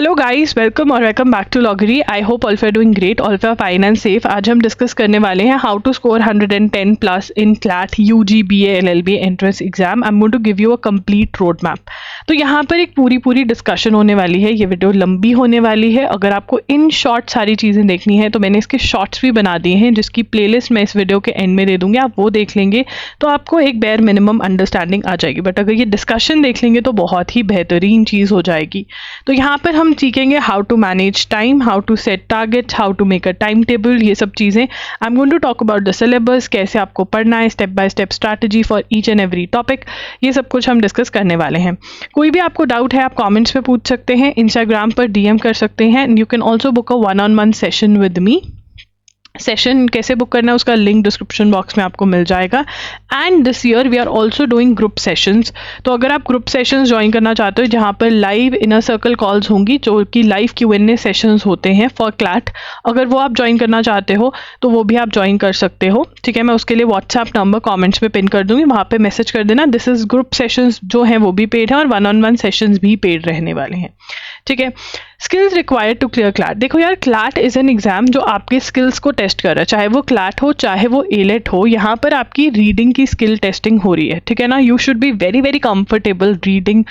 Hello guys, welcome back to Logri. I hope all are doing great, all are fine and safe. आज हम discuss करने वाले हैं how to score 110 plus in CLAT UG BA LLB entrance exam. I am going to give you a complete road map. तो यहाँ पर एक पूरी डिस्कशन होने वाली है। ये वीडियो लंबी होने वाली है। अगर आपको इन शॉर्ट सारी चीज़ें देखनी है तो मैंने इसके शॉर्ट्स भी बना दिए हैं, जिसकी प्लेलिस्ट मैं इस वीडियो के एंड में दे दूंगी। आप वो देख लेंगे तो आपको एक बेयर मिनिमम अंडरस्टैंडिंग आ जाएगी। बट अगर ये डिस्कशन देख लेंगे तो बहुत ही बेहतरीन चीज़ हो जाएगी। तो यहाँ पर हम सीखेंगे how to manage time, how to set targets, how to make a time table, ये सब चीज़ें। I am going to talk about the syllabus, कैसे आपको पढ़ना है, step by step strategy for each and every topic. ये सब कुछ हम डिस्कस करने वाले हैं। कोई भी आपको डाउट है आप कमेंट्स में पूछ सकते हैं, इंस्टाग्राम पर डीएम कर सकते हैं। You can also book a 1-on-1 session with me. Session कैसे बुक करना है उसका लिंक डिस्क्रिप्शन बॉक्स में आपको मिल जाएगा। And this year we are also doing group sessions. तो अगर आप ग्रुप सेशंस ज्वाइन करना चाहते हो जहाँ पर लाइव इनर सर्कल कॉल्स होंगी, जो कि लाइव Q&A सेशंस होते हैं फॉर क्लैट, अगर वो आप ज्वाइन करना चाहते हो तो वो भी आप ज्वाइन कर सकते हो। ठीक है, मैं उसके लिए व्हाट्सएप नंबर कॉमेंट्स में पिन कर दूंगी, वहाँ पर मैसेज कर देना। दिस इज ग्रुप सेशंस जो हैं वो भी पेड है और 1-on-1 सेशंस भी पेड रहने वाले हैं। ठीक है, skills required to clear CLAT. देखो यार, क्लैट इज एन एग्जाम जो आपके स्किल्स को टेस्ट कर रहा है, चाहे वो क्लैट हो चाहे वो एलेट हो। यहाँ पर आपकी रीडिंग की स्किल टेस्टिंग हो रही है। ठीक है ना, you should be very comfortable reading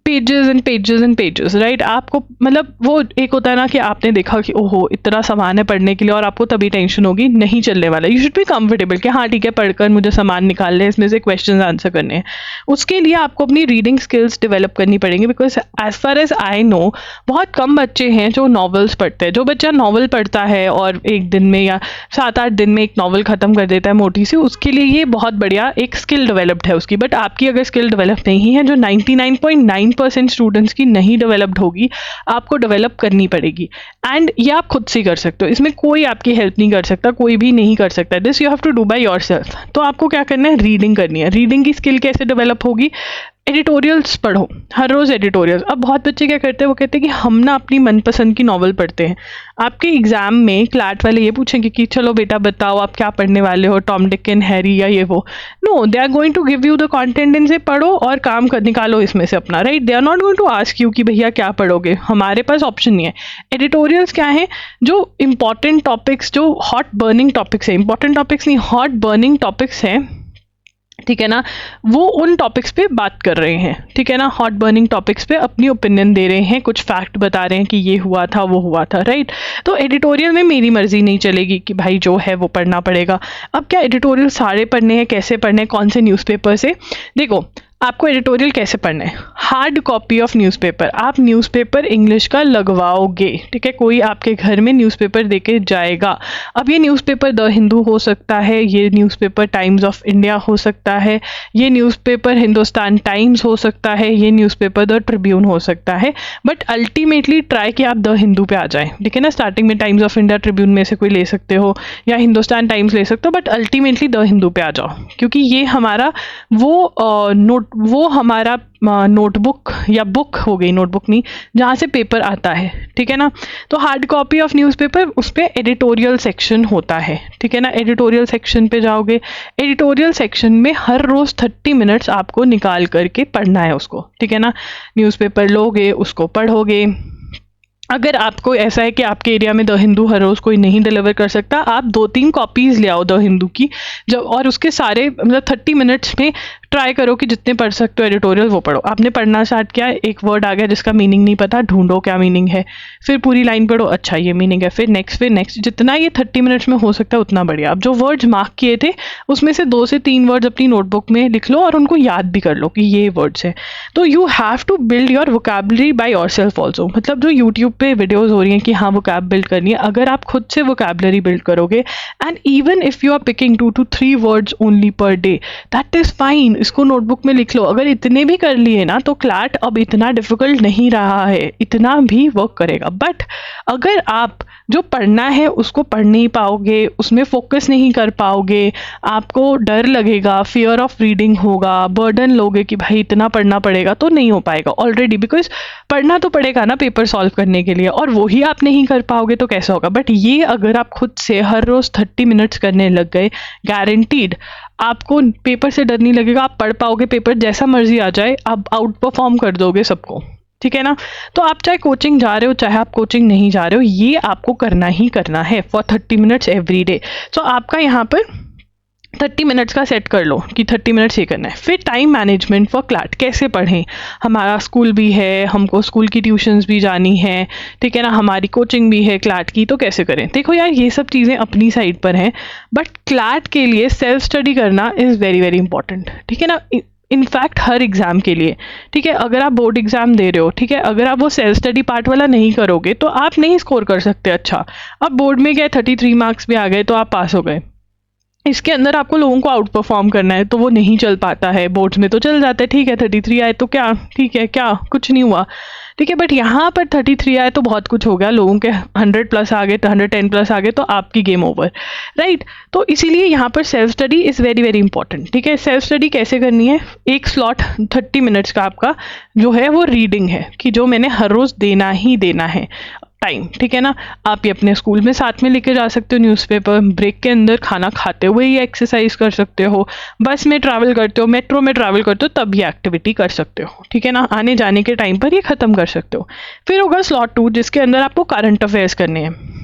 pages and pages and pages, right. आपको मतलब वो एक होता है ना कि आपने देखा कि ओहो इतना सामान है पढ़ने के लिए और आपको तभी टेंशन होगी, नहीं चलने वाला। यू शुड बी कंफर्टेबल कि हाँ ठीक है, पढ़कर मुझे सामान निकालने हैं, इसमें से क्वेश्चंस आंसर करने हैं। उसके लिए आपको अपनी रीडिंग स्किल्स डेवलप करनी पड़ेंगी। Because as far as I know, बहुत कम बच्चे हैं जो नॉवेल्स पढ़ते हैं। जो बच्चा नॉवल पढ़ता है और एक दिन में या 7-8 दिन में एक नॉवल खत्म कर देता है मोटी सी, उसके लिए ये बहुत बढ़िया एक स्किल डेवलप्ड है उसकी। बट आपकी अगर स्किल डेवलप नहीं है, जो 99.9% स्टूडेंट्स की नहीं डेवलप्ड होगी, आपको डेवलप करनी पड़ेगी। एंड ये आप खुद से कर सकते हो, इसमें कोई आपकी हेल्प नहीं कर सकता, कोई भी नहीं कर सकता। This you have to do by yourself. तो आपको क्या करना है, रीडिंग करनी है। रीडिंग की स्किल कैसे डेवलप होगी, एडिटोरियल्स पढ़ो, हर रोज़ एडिटोरियल्स। अब बहुत बच्चे क्या करते हैं, वो कहते हैं कि हम ना अपनी मनपसंद की नॉवल पढ़ते हैं। आपके एग्जाम में क्लैट वाले ये पूछेंगे कि चलो बेटा बताओ आप क्या पढ़ने वाले हो, टॉम डिक एंड हैरी या ये वो। No, they are going to give you the content, इनसे पढ़ो और काम कर निकालो इसमें से अपना, right. They are not going to ask you कि भैया क्या पढ़ोगे। हमारे पास ऑप्शन नहीं है। एडिटोरियल्स क्या है, जो इंपॉर्टेंट टॉपिक्स, जो हॉट बर्निंग टॉपिक्स है, इंपॉर्टेंट टॉपिक्स नहीं, हॉट बर्निंग टॉपिक्स हैं, ठीक है ना, वो उन टॉपिक्स पे बात कर रहे हैं। ठीक है ना, हॉट बर्निंग टॉपिक्स पे अपनी ओपिनियन दे रहे हैं, कुछ फैक्ट बता रहे हैं कि ये हुआ था वो हुआ था, राइट। तो एडिटोरियल में मेरी मर्जी नहीं चलेगी कि भाई जो है वो पढ़ना पड़ेगा। अब क्या एडिटोरियल सारे पढ़ने हैं, कैसे पढ़ने हैं, कौन से न्यूज़पेपर से। देखो, आपको एडिटोरियल कैसे पढ़ना है, हार्ड कॉपी ऑफ न्यूज़पेपर। आप न्यूज़पेपर इंग्लिश का लगवाओगे, ठीक है। कोई आपके घर में न्यूज़पेपर देके जाएगा। अब ये न्यूज़पेपर द हिंदू हो सकता है, ये न्यूज़पेपर टाइम्स ऑफ इंडिया हो सकता है, ये न्यूज़पेपर हिंदुस्तान टाइम्स हो सकता है, ये न्यूज़पेपर द ट्रिब्यून हो सकता है। बट अल्टीमेटली ट्राई कि आप द हिंदू पे आ जाए, ठीक है ना। स्टार्टिंग में टाइम्स ऑफ इंडिया, ट्रिब्यून में से कोई ले सकते हो या हिंदुस्तान टाइम्स ले सकते हो, बट अल्टीमेटली द हिंदू पे आ जाओ, क्योंकि ये हमारा वो हमारा नोटबुक या बुक हो गई, नोटबुक नहीं, जहाँ से पेपर आता है, ठीक है ना। तो हार्ड कॉपी ऑफ न्यूज़पेपर, उस पर एडिटोरियल सेक्शन होता है, ठीक है ना। एडिटोरियल सेक्शन पे जाओगे, एडिटोरियल सेक्शन में हर रोज़ 30 मिनट्स आपको निकाल करके पढ़ना है उसको, ठीक है ना। न्यूज़पेपर लोगे, उसको पढ़ोगे। अगर आपको ऐसा है कि आपके एरिया में द हिंदू हर रोज़ कोई नहीं डिलीवर कर सकता, आप 2-3 कॉपीज़ ले आओ द हिंदू की, जब और उसके सारे मतलब 30 मिनट्स में ट्राई करो कि जितने पढ़ सकते हो एडिटोरियल वो पढ़ो। आपने पढ़ना स्टार्ट किया, एक वर्ड आ गया जिसका मीनिंग नहीं पता, ढूंढो क्या मीनिंग है, फिर पूरी लाइन पढ़ो, अच्छा ये मीनिंग है, फिर नेक्स्ट। जितना ये 30 मिनट्स में हो सकता है उतना बढ़िया। आप जो वर्ड्स मार्क किए थे उसमें से 2 से 3 वर्ड्स अपनी नोटबुक में लिख लो और उनको याद भी कर लो कि ये वर्ड्स हैं। तो you have to build your vocabulary by yourself also. मतलब जो यूट्यूब पे वीडियोज़ हो रही हैं कि हाँ वोकैब बिल्ड करनी है, अगर आप खुद से वोकैबुलरी बिल्ड करोगे, and even if you are picking 2 to 3 words only per day, that is fine. इसको नोटबुक में लिख लो। अगर इतने भी कर लिए ना तो क्लैट अब इतना डिफिकल्ट नहीं रहा है, इतना भी वर्क करेगा। बट अगर आप जो पढ़ना है उसको पढ़ नहीं पाओगे, उसमें फोकस नहीं कर पाओगे, आपको डर लगेगा, फियर ऑफ रीडिंग होगा, बर्डन लोगे कि भाई इतना पढ़ना पड़ेगा, तो नहीं हो पाएगा ऑलरेडी। बिकॉज पढ़ना तो पड़ेगा ना पेपर सॉल्व करने के लिए, और वही आप नहीं कर पाओगे तो कैसे होगा। बट ये अगर आप खुद से हर रोज़ 30 मिनट्स करने लग गए, गारंटीड आपको पेपर से डर नहीं लगेगा। आप पढ़ पाओगे, पेपर जैसा मर्जी आ जाए, आप आउट परफॉर्म कर दोगे सबको। ठीक है ना। तो आप चाहे कोचिंग जा रहे हो चाहे आप कोचिंग नहीं जा रहे हो, ये आपको करना ही करना है फॉर 30 मिनट्स एवरी डे। तो आपका यहाँ पर 30 मिनट्स का सेट कर लो कि 30 मिनट्स ये करना है। फिर टाइम मैनेजमेंट फॉर क्लैट, कैसे पढ़ें, हमारा स्कूल भी है, हमको स्कूल की ट्यूशन्स भी जानी है, ठीक है ना, हमारी कोचिंग भी है क्लैट की, तो कैसे करें। देखो यार, ये सब चीज़ें अपनी साइड पर हैं, बट क्लैट के लिए सेल्फ स्टडी करना इज़ वेरी वेरी इंपॉर्टेंट, ठीक है ना। इनफैक्ट हर एग्ज़ाम के लिए, ठीक है, अगर आप बोर्ड एग्ज़ाम दे रहे हो, ठीक है, अगर आप वो सेल्फ स्टडी पार्ट वाला नहीं करोगे तो आप नहीं स्कोर कर सकते अच्छा। अब बोर्ड में गए 33 मार्क्स भी आ गए तो आप पास हो गए, इसके अंदर आपको लोगों को आउट परफॉर्म करना है तो वो नहीं चल पाता है। बोर्ड्स में तो चल जाता है, ठीक है 33 आए तो क्या, ठीक है, क्या कुछ नहीं हुआ, ठीक है, बट यहाँ पर 33 आए तो बहुत कुछ हो गया, लोगों के 100 प्लस आ गए तो 110 प्लस आ गए तो आपकी गेम ओवर, राइट। तो इसीलिए यहाँ पर self study is very very important, ठीक है। सेल्फ स्टडी कैसे करनी है, एक स्लॉट 30 मिनट्स का आपका जो है वो रीडिंग है, कि जो मैंने हर रोज़ देना ही देना है टाइम, ठीक है ना। आप ये अपने स्कूल में साथ में लेके जा सकते हो, न्यूज़पेपर, ब्रेक के अंदर खाना खाते हुए ये एक्सरसाइज कर सकते हो, बस में ट्रैवल करते हो, मेट्रो में ट्रैवल करते हो तब ये एक्टिविटी कर सकते हो, ठीक है ना। आने जाने के टाइम पर ये ख़त्म कर सकते हो। फिर होगा स्लॉट 2 जिसके अंदर आपको करंट अफेयर्स करने हैं।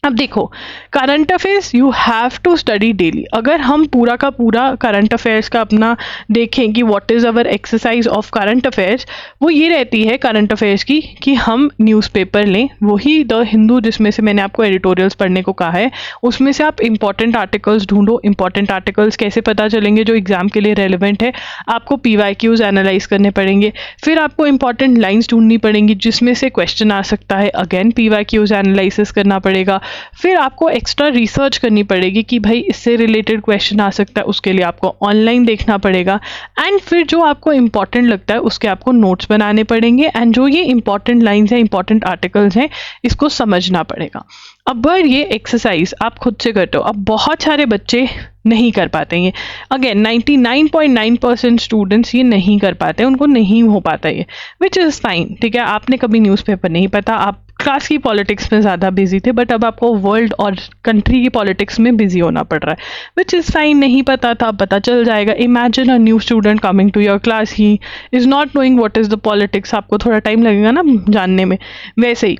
अब देखो, current affairs you have to study daily. अगर हम पूरा का पूरा करंट अफेयर्स का अपना देखें कि what is our exercise of current affairs, वो ये रहती है करंट अफेयर्स की कि हम न्यूज़पेपर लें, वही द हिंदू जिसमें से मैंने आपको एडिटोरियल्स पढ़ने को कहा है, उसमें से आप इंपॉर्टेंट आर्टिकल्स ढूंढो। इंपॉर्टेंट आर्टिकल्स कैसे पता चलेंगे, जो एग्जाम के लिए रेलिवेंट है, आपको PYQs एनालाइज करने पड़ेंगे। फिर आपको इंपॉर्टेंट लाइन्स ढूंढनी पड़ेंगी जिसमें से क्वेश्चन आ सकता है, अगेन PYQs एनालिसिस करना पड़ेगा। फिर आपको एक्स्ट्रा रिसर्च करनी पड़ेगी कि भाई इससे रिलेटेड क्वेश्चन आ सकता है, उसके लिए आपको ऑनलाइन देखना पड़ेगा। एंड फिर जो आपको इंपॉर्टेंट लगता है उसके आपको नोट्स बनाने पड़ेंगे, एंड जो ये इंपॉर्टेंट लाइन्स हैं, इंपॉर्टेंट आर्टिकल्स हैं, इसको समझना पड़ेगा। अब ये एक्सरसाइज आप खुद से करते हो, अब बहुत सारे बच्चे नहीं कर पाते हैं। अगेन 99.9% स्टूडेंट्स ये नहीं कर पाते, उनको नहीं हो पाता ये, विच इज़ फाइन, ठीक है। आपने कभी न्यूज़पेपर नहीं पढ़ा, आप क्लास की पॉलिटिक्स में ज़्यादा बिजी थे, बट अब आपको वर्ल्ड और कंट्री की पॉलिटिक्स में बिजी होना पड़ रहा है, विच इज़ फाइन। नहीं पता था, पता चल जाएगा। Imagine a new student coming to your class, he is not knowing what is the politics, आपको थोड़ा टाइम लगेगा ना जानने में। वैसे ही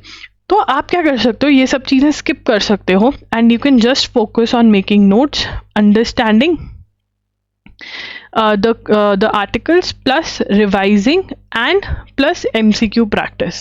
तो आप क्या कर सकते हो, ये सब चीज़ें स्किप कर सकते हो, and you can just focus on making notes, understanding the articles plus revising and plus MCQ practice,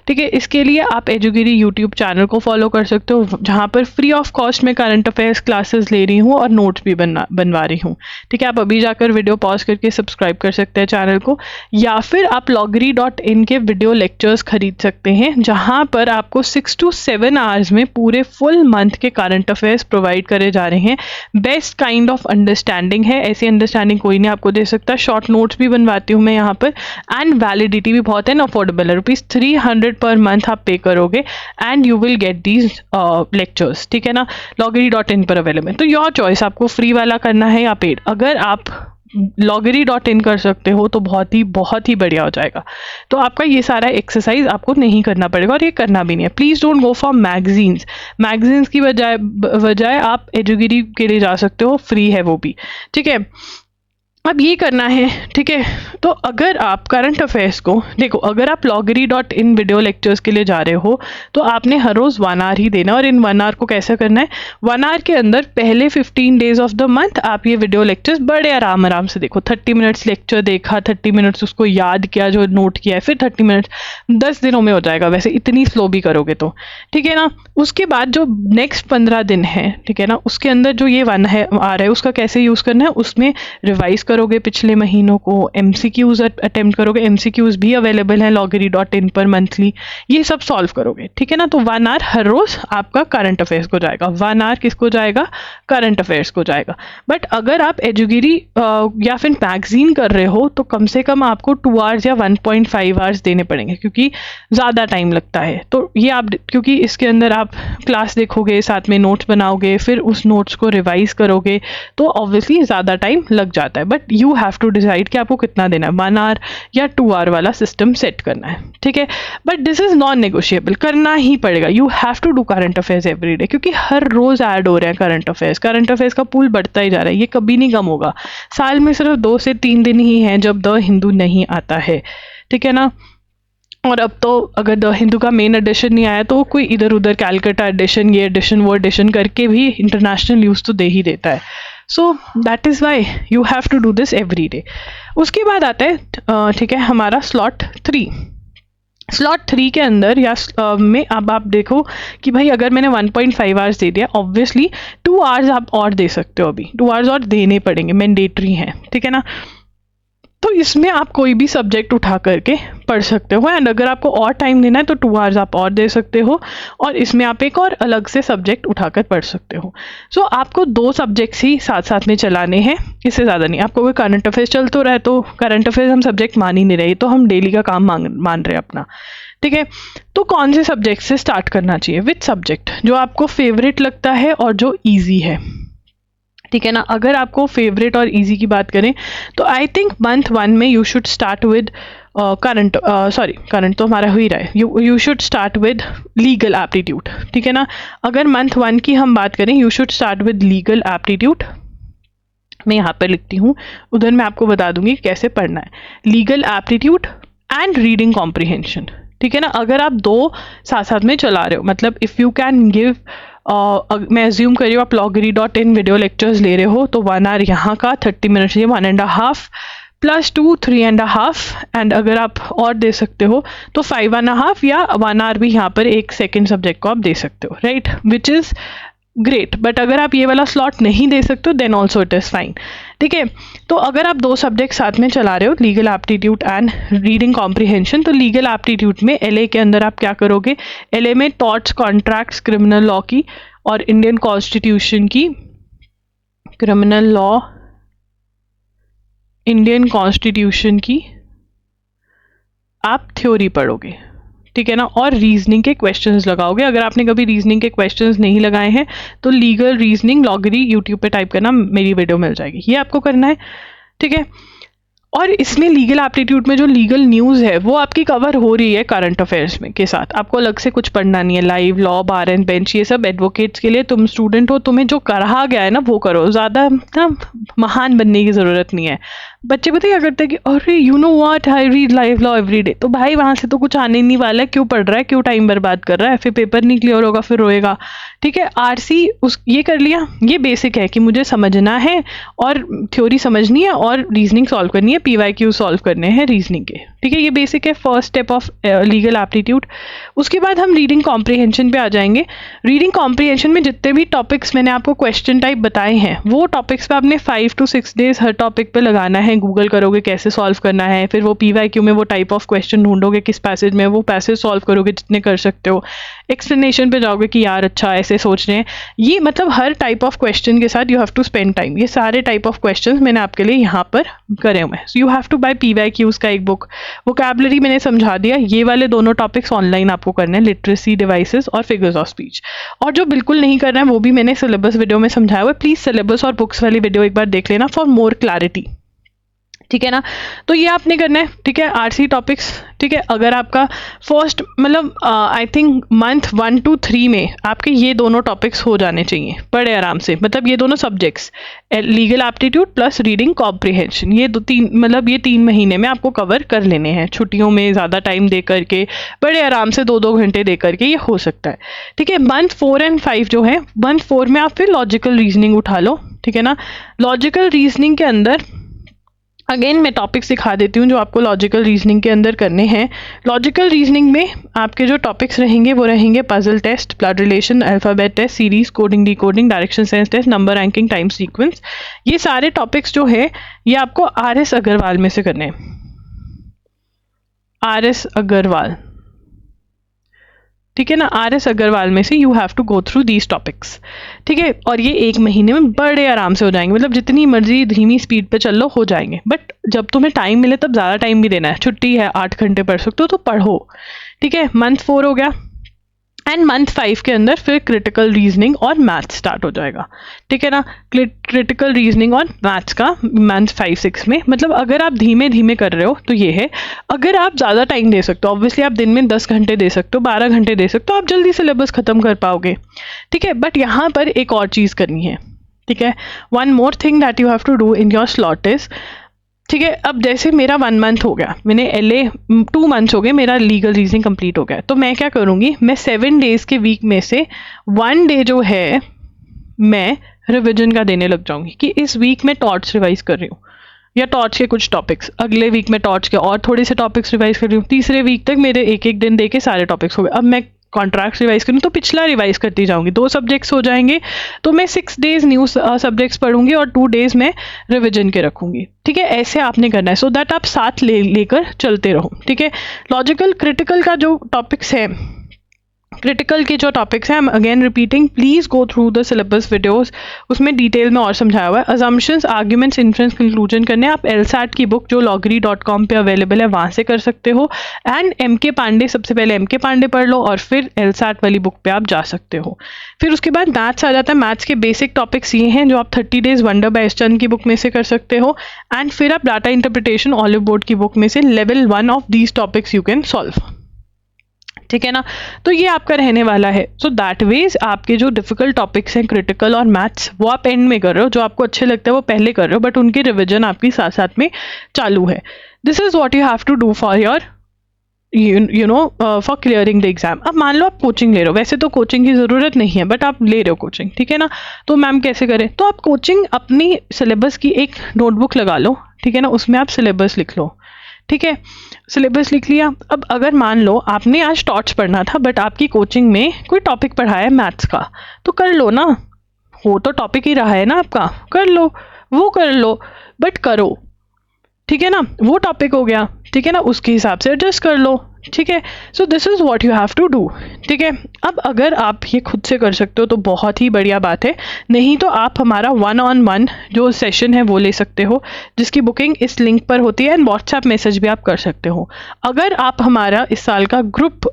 ठीक है। इसके लिए आप एजुगिरी यूट्यूब चैनल को फॉलो कर सकते हो, जहाँ पर फ्री ऑफ कॉस्ट में करंट अफेयर्स क्लासेस ले रही हूँ और नोट्स भी बनवा रही हूँ, ठीक है। आप अभी जाकर वीडियो पॉज करके सब्सक्राइब कर सकते हैं चैनल को, या फिर आप loggery.in के वीडियो लेक्चर्स खरीद सकते हैं, जहाँ पर आपको 6 to 7 आवर्स में पूरे फुल मंथ के करंट अफेयर्स प्रोवाइड करे जा रहे हैं। बेस्ट काइंड ऑफ अंडरस्टैंडिंग है, ऐसी अंडरस्टैंडिंग कोई नहीं आपको दे सकता। शॉर्ट नोट्स भी बनवाती हूँ मैं यहाँ पर, एंड वैलिडिटी भी बहुत है, अफोर्डेबल है, ₹300 पर मंथ आप पे करोगे and you will get these lectures, ठीक है ना। loggery.in पर अवेलेबल। तो योर चॉइस, आपको फ्री वाला करना है या पेड। अगर आप loggery.in कर सकते हो तो बहुत ही बढ़िया हो जाएगा। तो आपका ये सारा एक्सरसाइज आपको नहीं करना पड़ेगा, और ये करना भी नहीं है। Please don't go for magazines की बजाय आप एजुगिरी के लिए जा सकते हो, फ्री है वो भी, ठीक है। अब ये करना है, ठीक है। तो अगर आप करंट अफेयर्स को देखो, अगर आप loggery.in वीडियो लेक्चर्स के लिए जा रहे हो तो आपने हर रोज़ 1 आवर ही देना, और इन 1 आवर को कैसे करना है, 1 आवर के अंदर पहले 15 डेज ऑफ द मंथ आप ये वीडियो लेक्चर्स बड़े आराम से देखो। 30 मिनट्स लेक्चर देखा, 30 मिनट्स उसको याद किया जो नोट किया है, फिर 30 मिनट्स 10 दिनों में हो जाएगा, वैसे इतनी स्लो भी करोगे तो, ठीक है ना। उसके बाद जो नेक्स्ट 15 दिन है, ठीक है ना, उसके अंदर जो ये 1 आवर है उसका कैसे यूज़ करना है, उसमें रिवाइज करोगे पिछले महीनों को, MCQs अटेम्प्ट करोगे, MCQs भी अवेलेबल हैं loggery.in पर मंथली, ये सब सॉल्व करोगे, ठीक है ना। तो 1 आवर हर रोज आपका करंट अफेयर्स को जाएगा, 1 आवर किसको जाएगा, करंट अफेयर्स को जाएगा। बट अगर आप एजुगिरी या फिर मैगजीन कर रहे हो तो कम से कम आपको 2 आवर्स या 1.5 आवर्स देने पड़ेंगे, क्योंकि ज़्यादा टाइम लगता है। तो ये आप, क्योंकि इसके अंदर आप क्लास देखोगे, साथ में नोट्स बनाओगे, फिर उस नोट्स को रिवाइज करोगे, तो ऑब्वियसली ज़्यादा टाइम लग जाता है। But you have to decide कि आपको कितना देना है, 1 आवर या 2 आवर वाला सिस्टम सेट करना है, ठीक है। But this is non negotiable, करना ही पड़ेगा। You have to do current affairs every day, क्योंकि हर रोज ऐड हो रहे हैं करंट अफेयर्स का पूल बढ़ता ही जा रहा है, ये कभी नहीं कम होगा। साल में सिर्फ 2 से 3 दिन ही हैं जब द हिंदू नहीं आता है, ठीक है ना। और अब तो अगर द हिंदू का मेन एडिशन नहीं आया तो कोई इधर उधर कैलकाटा एडिशन, ये एडिशन, वो एडिशन करके भी इंटरनेशनल न्यूज़ तो दे ही देता है. So that is why you have to do this every day. उसके बाद आता है ठीक है हमारा स्लॉट 3. स्लॉट 3 के अंदर या में अब आप देखो कि भाई अगर मैंने 1.5 आवर्स दे दिया, ऑब्वियसली 2 आवर्स आप और दे सकते हो. अभी 2 आवर्स और देने पड़ेंगे, मैंडेटरी हैं, ठीक है ना. तो इसमें आप कोई भी सब्जेक्ट उठा करके पढ़ सकते हो. एंड अगर आपको और टाइम देना है तो 2 आवर्स आप और दे सकते हो, और इसमें आप एक और अलग से सब्जेक्ट उठाकर पढ़ सकते हो. सो आपको 2 सब्जेक्ट्स ही साथ साथ में चलाने हैं, इससे ज़्यादा नहीं. आपको कोई करंट अफेयर्स चल तो रहा है तो करंट अफेयर्स हम सब्जेक्ट मान ही नहीं रहे, तो हम डेली का काम मान रहे हैं अपना, ठीक है. तो कौन से सब्जेक्ट से स्टार्ट करना चाहिए, विच सब्जेक्ट जो आपको फेवरेट लगता है और जो ईजी है, ठीक है ना. अगर आपको फेवरेट और इजी की बात करें तो आई थिंक मंथ 1 में you should start with current तो हमारा हो ही रहा है. You should start with legal aptitude, ठीक है ना. अगर मंथ 1 की हम बात करें, you should start with legal aptitude. मैं यहाँ पर लिखती हूँ, उधर मैं आपको बता दूंगी कैसे पढ़ना है. Legal aptitude and reading comprehension, ठीक है ना. अगर आप 2 साथ साथ में चला रहे हो, मतलब इफ़ यू कैन गिव मैं एज्यूम कर रही हूँ आप loggery.in वीडियो लेक्चर्स ले रहे हो, तो 1 आवर यहाँ का 30 मिनट्स ये 1.5 + 2 3.5. एंड अगर आप और दे सकते हो तो 5.5 या 1 आवर भी यहाँ पर एक सेकेंड सब्जेक्ट को आप दे सकते हो, right, which is great. But अगर आप ये वाला स्लॉट नहीं दे सकते हो then also it is fine, ठीक है. तो अगर आप 2 सब्जेक्ट साथ में चला रहे हो, legal aptitude and reading comprehension, तो लीगल एप्टीट्यूड में LA के अंदर आप क्या करोगे, LA में टॉर्ट्स, कॉन्ट्रैक्ट्स, क्रिमिनल लॉ की और इंडियन कॉन्स्टिट्यूशन की, क्रिमिनल लॉ, इंडियन कॉन्स्टिट्यूशन की आप थ्योरी पढ़ोगे, ठीक है ना. और रीजनिंग के क्वेश्चंस लगाओगे. अगर आपने कभी रीजनिंग के क्वेश्चंस नहीं लगाए हैं तो लीगल रीजनिंग लॉगरी यूट्यूब पे टाइप करना, मेरी वीडियो मिल जाएगी, ये आपको करना है, ठीक है. और इसमें लीगल एप्टीट्यूड में जो लीगल न्यूज़ है वो आपकी कवर हो रही है करंट अफेयर्स में के साथ. आपको अलग से कुछ पढ़ना नहीं है. Live, law, bar and bench, ये सब एडवोकेट्स के लिए. तुम स्टूडेंट हो, तुम्हें जो कहा गया है ना वो करो. ज़्यादा ना महान बनने की ज़रूरत नहीं है. बच्चे पता क्या करते हैं कि अरे you know what, I read live law every day. तो भाई वहाँ से तो कुछ आने नहीं वाला है, क्यों पढ़ रहा है, क्यों टाइम बर्बाद कर रहा है, फिर पेपर नहीं क्लियर होगा, फिर रोएगा, ठीक है. RC ये कर लिया, ये बेसिक है कि मुझे समझना है और थ्योरी समझनी है और रीजनिंग सॉल्व करनी है, PYQ सॉल्व करने हैं रीजनिंग के, ठीक है. ये बेसिक है, first step of legal aptitude. उसके बाद हम रीडिंग कॉम्प्रिहेंशन पे आ जाएंगे. रीडिंग कॉम्प्रिहेंशन में जितने भी टॉपिक्स मैंने आपको क्वेश्चन टाइप बताए हैं वो टॉपिक्स पे आपने 5 to 6 डेज हर टॉपिक पे लगाना है. गूगल करोगे कैसे सॉल्व करना है, फिर वो PYQ में वो टाइप ऑफ क्वेश्चन ढूंढोगे किस पैसेज में, वो पैसेज सॉल्व करोगे जितने कर सकते हो. एक्सप्लेनेशन पे जाओगे कि यार अच्छा ऐसे सोच रहे हैं. ये मतलब हर टाइप ऑफ क्वेश्चन के साथ you have to spend time. ये सारे टाइप ऑफ क्वेश्चन मैंने आपके लिए यहाँ पर करे हुए हैं. So you have to buy PYQs का एक बुक. वोकैबुलरी मैंने समझा दिया. ये वाले दोनों टॉपिक्स ऑनलाइन आपको करने हैं, लिटरेसी, डिवाइसेस और फिगर्स ऑफ स्पीच. और जो बिल्कुल नहीं करना है वो भी मैंने सिलेबस वीडियो में समझाया हुआ है. प्लीज़ सिलेबस और बुक्स वाली वीडियो एक बार देख लेना फॉर मोर क्लैरिटी, ठीक है ना. तो ये आपने करना है, ठीक है. RC टॉपिक्स, ठीक है. अगर आपका फर्स्ट मतलब आई थिंक मंथ 1 to 3 में आपके ये दोनों टॉपिक्स हो जाने चाहिए बड़े आराम से. मतलब ये दोनों subjects, legal aptitude plus reading comprehension, ये 3 महीने में आपको कवर कर लेने हैं. छुट्टियों में ज़्यादा टाइम दे करके बड़े आराम से 2-2 घंटे दे करके ये हो सकता है, ठीक है. मंथ 4 and 5 जो है, मंथ 4 में आप फिर लॉजिकल रीजनिंग उठा लो, ठीक है ना. लॉजिकल रीजनिंग के अंदर अगेन मैं टॉपिक्स सिखा देती हूँ जो आपको लॉजिकल रीजनिंग के अंदर करने हैं. लॉजिकल रीजनिंग में आपके जो टॉपिक्स रहेंगे वो रहेंगे puzzle test, blood relation, alphabet test, series, coding, decoding, direction sense test, number ranking, time sequence. ये सारे टॉपिक्स जो है ये आपको RS अग्रवाल में से करने हैं. RS अग्रवाल, ठीक है ना. RS अग्रवाल में से you have to go through these topics, ठीक है. और ये 1 महीने में बड़े आराम से हो जाएंगे. मतलब जितनी मर्जी धीमी स्पीड पे चल लो हो जाएंगे. बट जब तुम्हें टाइम मिले तब ज़्यादा टाइम भी देना है. छुट्टी है, 8 घंटे पढ़ सकते हो तो पढ़ो, ठीक है. मंथ 4 हो गया. एंड मंथ 5 के अंदर फिर क्रिटिकल रीजनिंग और मैथ्स स्टार्ट हो जाएगा, ठीक है ना. क्रिटिकल रीजनिंग और मैथ्स का मंथ 5-6 में. मतलब अगर आप धीमे धीमे कर रहे हो तो ये है. अगर आप ज़्यादा टाइम दे सकते हो, ऑब्वियसली आप दिन में 10 घंटे दे सकते हो, 12 घंटे दे सकते हो, आप जल्दी सिलेबस ख़त्म कर पाओगे, ठीक है. बट यहाँ पर एक और चीज़ करनी है, ठीक है. One more thing that you have to do in your slot is ठीक है, अब जैसे मेरा 1 मंथ हो गया, मैंने LA 2 मंथ्स हो गए, मेरा लीगल रीजनिंग कंप्लीट हो गया, तो मैं क्या करूँगी, मैं 7 डेज के वीक में से 1 डे जो है मैं रिविजन का देने लग जाऊंगी कि इस वीक में टॉर्च रिवाइज कर रही हूँ या टॉर्च के कुछ टॉपिक्स, अगले वीक में टॉर्च के और थोड़े से टॉपिक्स रिवाइज कर रही हूँ, तीसरे वीक तक मेरे एक एक दिन दे के सारे टॉपिक्स हो गए। अब मैं कॉन्ट्रैक्ट रिवाइज करूँ तो पिछला रिवाइज करती जाऊंगी, 2 सब्जेक्ट्स हो जाएंगे, तो मैं 6 डेज न्यू सब्जेक्ट्स पढ़ूंगी और 2 डेज में रिविजन के रखूंगी। ठीक है, ऐसे आपने करना है सो दैट आप साथ लेकर चलते रहो। ठीक है, लॉजिकल क्रिटिकल का जो टॉपिक्स है, क्रिटिकल के जो टॉपिक्स हैं, I am again repeating, please go through the syllabus videos, उसमें डिटेल में और समझाया हुआ है। अजम्पशंस, आर्ग्यूमेंट्स, इन्फ्रेंस, कंक्लूजन करने आप LSAT की बुक जो loggery.com पे अवेलेबल है वहाँ से कर सकते हो, एंड MK पांडे, सबसे पहले MK पांडे पढ़ लो और फिर LSAT वाली बुक पे आप जा सकते हो। फिर उसके बाद मैथ्स आ जाता है, मैथ्स के बेसिक टॉपिक्स ये हैं जो आप 30 डेज वंडर बाय चंद की बुक में से कर सकते हो, एंड फिर आप डाटा इंटरप्रिटेशन ऑलिव बोर्ड की बुक में से level 1 of these topics you can solve. ठीक है ना, तो ये आपका रहने वाला है। सो दैट वेज आपके जो डिफिकल्ट टॉपिक्स हैं क्रिटिकल और मैथ्स, वो आप एंड में कर रहे हो, जो आपको अच्छे लगते हैं वो पहले कर रहे हो, बट उनकी रिविजन आपकी साथ साथ में चालू है। This is what you have to do for your you know for clearing the exam. अब मान लो आप कोचिंग ले रहे हो, वैसे तो कोचिंग की ज़रूरत नहीं है बट आप ले रहे हो कोचिंग, ठीक है ना, तो मैम कैसे करें, तो आप कोचिंग अपनी सिलेबस की एक नोटबुक लगा लो, ठीक है ना, उसमें आप सिलेबस लिख लो। ठीक है, सिलेबस लिख लिया। अब अगर मान लो आपने आज टॉर्च पढ़ना था बट आपकी कोचिंग में कोई टॉपिक पढ़ाया है मैथ्स का, तो कर लो ना, वो तो टॉपिक ही रहा है ना आपका, कर लो, वो कर लो, बट करो। ठीक है ना, वो टॉपिक हो गया, ठीक है ना, उसके हिसाब से एडजस्ट कर लो। ठीक है, so this is what you have to do. ठीक है, अब अगर आप ये खुद से कर सकते हो तो बहुत ही बढ़िया बात है, नहीं तो आप हमारा 1-on-1 जो सेशन है वो ले सकते हो, जिसकी बुकिंग इस लिंक पर होती है, एंड व्हाट्सएप मैसेज भी आप कर सकते हो। अगर आप हमारा इस साल का group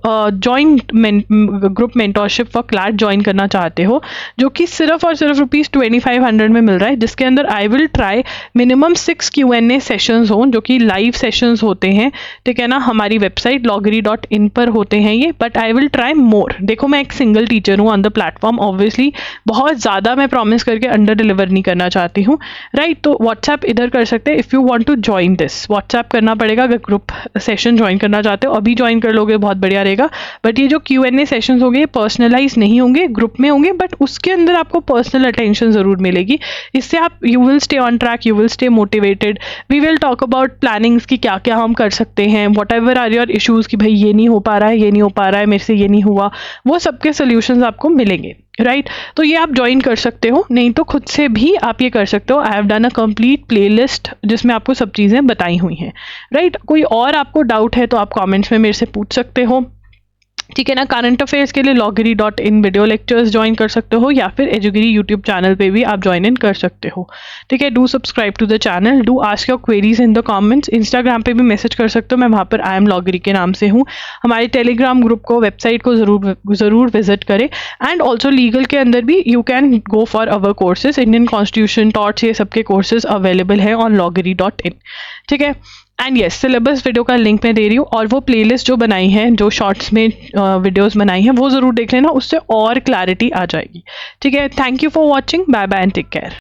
mentorship for CLAT join करना चाहते हो, जो कि सिर्फ और सिर्फ ₹2500 में मिल रहा है, जिसके अंदर I will try minimum 6 Q&A sessions हों, जो कि लाइव सेशंस होते हैं। ठीक है ना, हमारी वेबसाइट loggery.in पर होते हैं ये, बट आई विल ट्राई मोर। देखो मैं एक सिंगल टीचर हूँ ऑन द प्लेटफॉर्म, ऑब्वियसली बहुत ज़्यादा मैं प्रॉमिस करके अंडर डिलीवर नहीं करना चाहती हूँ, राइट। तो व्हाट्सएप इधर कर सकते हैं, if you want to join this, WhatsApp करना पड़ेगा। अगर ग्रुप सेशन ज्वाइन करना चाहते हो अभी ज्वाइन कर लोगे बहुत बढ़िया रहेगा, बट ये जो Q&A सेशंस होंगे ये पर्सनलाइज नहीं होंगे, ग्रुप में होंगे, बट उसके अंदर आपको पर्सनल अटेंशन ज़रूर मिलेगी। इससे आप you will stay on track, you will stay motivated. We will talk about plannings की क्या क्या हम कर सकते हैं, whatever are your issues कि भाई ये नहीं हो पा रहा है, ये नहीं हो पा रहा है, मेरे से ये नहीं हुआ, वो सबके सोल्यूशंस आपको मिलेंगे, राइट। तो ये आप ज्वाइन कर सकते हो, नहीं तो खुद से भी आप ये कर सकते हो। I have done a complete playlist जिसमें आपको सब चीज़ें बताई हुई हैं, राइट। कोई और आपको डाउट है तो आप कमेंट्स में मेरे से पूछ सकते हो, ठीक है ना। करंट अफेयर्स के लिए loggery.in वीडियो लेक्चर्स ज्वाइन कर सकते हो, या फिर एजुगिरी यूट्यूब चैनल पे भी आप ज्वाइन इन कर सकते हो। ठीक है, do subscribe to the channel, do ask your queries in the comments. Instagram पे भी मैसेज कर सकते हो, मैं वहाँ पर आई एम loggery के नाम से हूँ। हमारे टेलीग्राम ग्रुप को, वेबसाइट को ज़रूर विजिट करें, एंड ऑल्सो लीगल के अंदर भी you can go for our courses, Indian constitution, torch, ये सबके कोर्सेज अवेलेबल है ऑन loggery.in। ठीक है, एंड येस, सिलेबस वीडियो का लिंक मैं दे रही हूँ, और वो प्लेलिस्ट जो बनाई है, जो शॉर्ट्स में वीडियोस बनाई हैं, वो ज़रूर देख लेना, उससे और क्लैरिटी आ जाएगी। ठीक है, thank you for watching, bye bye and take care.